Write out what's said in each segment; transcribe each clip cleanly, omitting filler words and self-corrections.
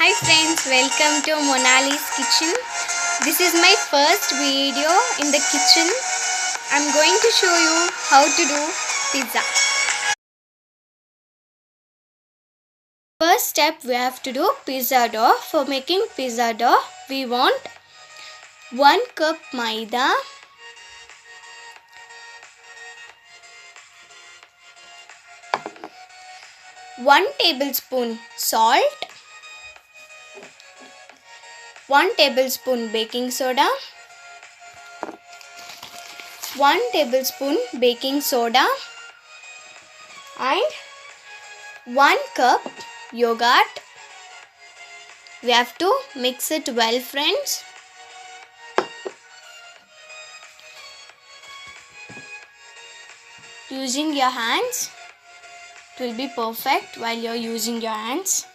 Hi friends, welcome to Monalis kitchen. This is my first video in the kitchen. I'm going to show you how to do pizza. First step, we have to do pizza dough. For making pizza dough, we want 1 cup maida, 1 tablespoon salt, 1 tablespoon baking soda, 1 tablespoon baking soda and 1 cup yogurt. We have to mix it well, friends. Using your hands, it will be perfect while you're using your hands.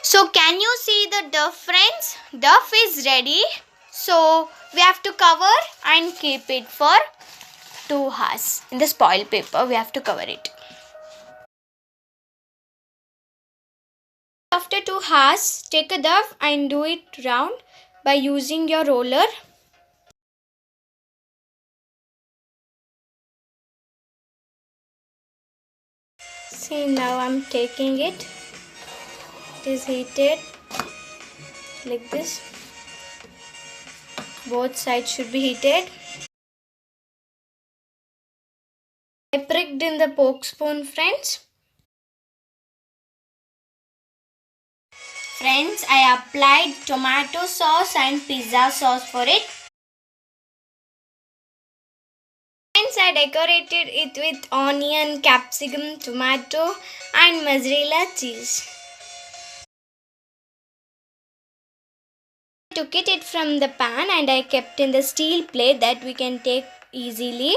So can you see the dough, friends? Dough is ready. So we have to cover and keep it for 2 hours. In the spoil paper, we have to cover it. After 2 hours, take a dough and do it round by using your roller. See, now I'm taking it. It is heated like this. Both sides should be heated. I pricked in the poke spoon, friends. Friends, I applied tomato sauce and pizza sauce for it. Friends, I decorated it with onion, capsicum, tomato and mozzarella cheese. I took it from the pan and I kept in the steel plate that we can take easily.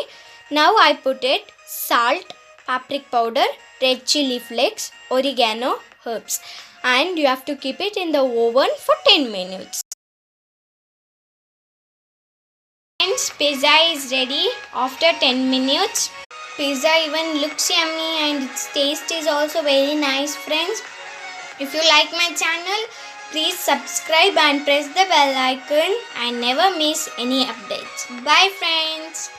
Now I put it salt, paprika powder, red chili flakes, oregano, herbs, and you have to keep it in the oven for 10 minutes. Friends, pizza is ready after 10 minutes. Pizza even looks yummy and its taste is also very nice, friends. If you like my channel, please subscribe and press the bell icon and never miss any updates. Bye friends.